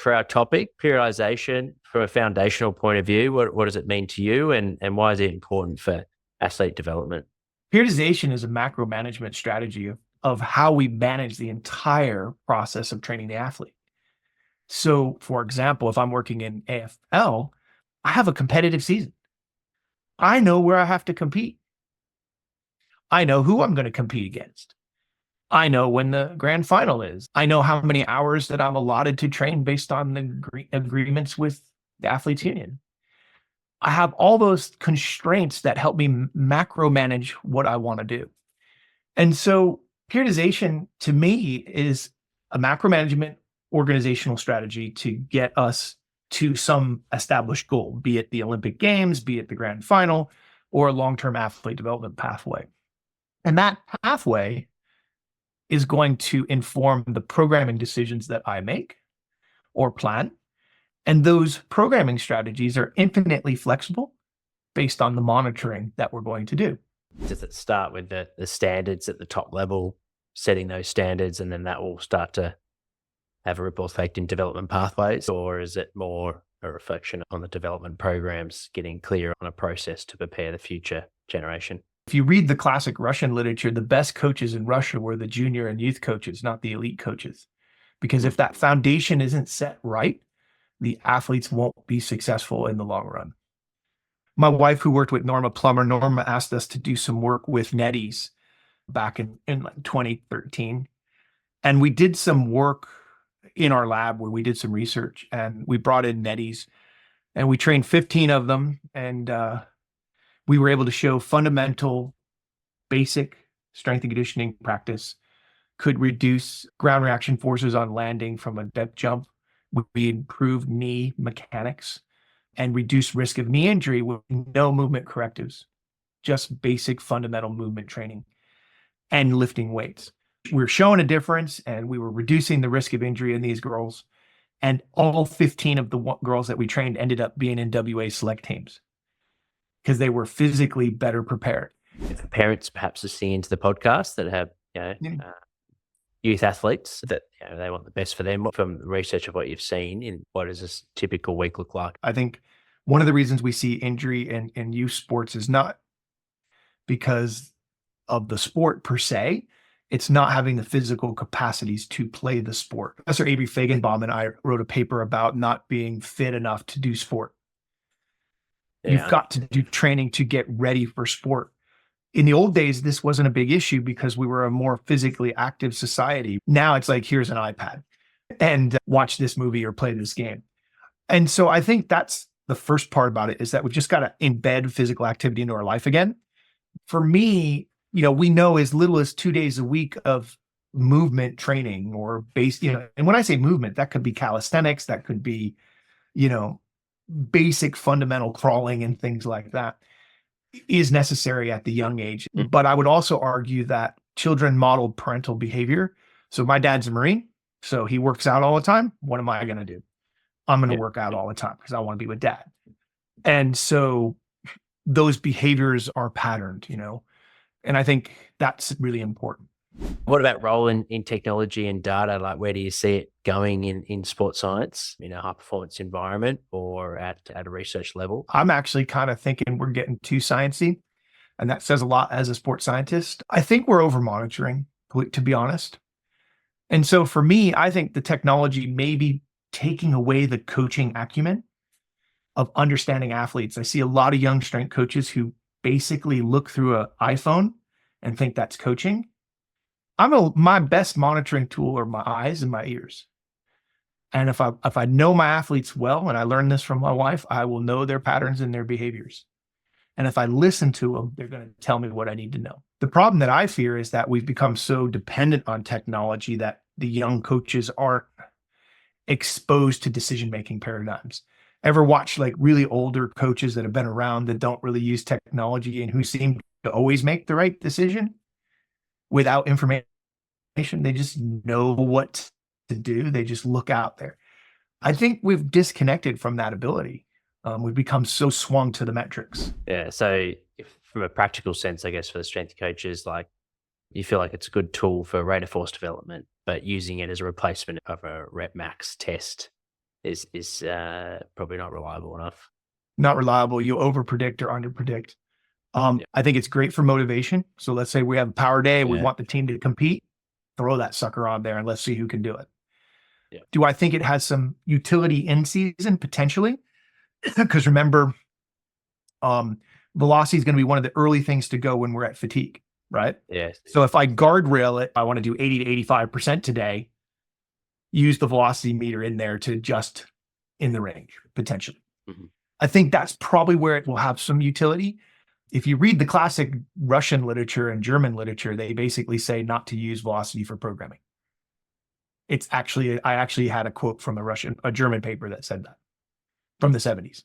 for our topic, periodization from a foundational point of view, what does it mean to you and why is it important for athlete development? Periodization is a macro management strategy of how we manage the entire process of training the athlete. So, for example, if I'm working in AFL, I have a competitive season. I know where I have to compete. I know who I'm going to compete against. I know when the grand final is. I know how many hours that I'm allotted to train based on the agreements with the athletes union. I have all those constraints that help me macro manage what I want to do. And so periodization to me is a macro management organizational strategy to get us to some established goal, be it the Olympic Games, be it the grand final, or a long-term athlete development pathway. And that pathway is going to inform the programming decisions that I make or plan. And those programming strategies are infinitely flexible based on the monitoring that we're going to do. Does it start with the standards at the top level, setting those standards, and then that will start to have a ripple effect in development pathways? Or is it more a reflection on the development programs, getting clear on a process to prepare the future generation? If you read the classic Russian literature, the best coaches in Russia were the junior and youth coaches, not the elite coaches. Because if that foundation isn't set right, the athletes won't be successful in the long run. My wife, who worked with Norma Plummer, Norma asked us to do some work with netties back in like 2013. And we did some work in our lab where we did some research and we brought in netties and we trained 15 of them. And we were able to show fundamental, basic strength and conditioning practice could reduce ground reaction forces on landing from a depth jump. We improved knee mechanics and reduce risk of knee injury with no movement correctives, just basic fundamental movement training and lifting weights. We were showing a difference and we were reducing the risk of injury in these girls. And all 15 of the girls that we trained ended up being in WA select teams because they were physically better prepared. If parents perhaps listening into the podcast that have, youth athletes that they want the best for them, from the research of what you've seen, in what does this typical week look like? I think one of the reasons we see injury in youth sports is not because of the sport per se. It's not having the physical capacities to play the sport. Professor Avery Fagenbaum and I wrote a paper about not being fit enough to do sport. Yeah. You've got to do training to get ready for sport. In the old days, this wasn't a big issue because we were a more physically active society. Now it's like, here's an iPad and watch this movie or play this game. And so I think that's the first part about it, is that we've just got to embed physical activity into our life again. For me, we know as little as 2 days a week of movement training or and when I say movement, that could be calisthenics, that could be, basic fundamental crawling and things like that, is necessary at the young age. But I would also argue that children model parental behavior. So my dad's a Marine, so he works out all the time. What am I going to do? I'm going to work out all the time because I want to be with dad. And so those behaviors are patterned, and I think that's really important. What about role in technology and data? Like, where do you see it going in sports science, in a high performance environment or at a research level? I'm actually kind of thinking we're getting too sciencey, and that says a lot as a sports scientist. I think we're over monitoring, to be honest. And so for me, I think the technology may be taking away the coaching acumen of understanding athletes. I see a lot of young strength coaches who basically look through an iPhone and think that's coaching. My best monitoring tool are my eyes and my ears. And if I know my athletes well, and I learned this from my wife, I will know their patterns and their behaviors. And if I listen to them, they're going to tell me what I need to know. The problem that I fear is that we've become so dependent on technology that the young coaches aren't exposed to decision-making paradigms. Ever watch like really older coaches that have been around that don't really use technology and who seem to always make the right decision without information? They just know what to do. They just look out there. I think we've disconnected from that ability. We've become so swung to the metrics. Yeah. So from a practical sense, I guess, for the strength coaches, like, you feel like it's a good tool for rate of force development, but using it as a replacement of a rep max test is probably not reliable enough. Not reliable. You'll overpredict or underpredict. Yeah. I think it's great for motivation. So let's say we have a power day, we Yeah. want the team to compete, throw that sucker on there and let's see who can do it. Yeah. Do I think it has some utility in season? Potentially. Because remember, velocity is going to be one of the early things to go when we're at fatigue, right? Yes. So if I guardrail it, I want to do 80 to 85% today, use the velocity meter in there to adjust in the range, potentially. Mhm. I think that's probably where it will have some utility. If you read the classic Russian literature and German literature, they basically say not to use velocity for programming. I actually had a quote from a German paper that said that from the 70s.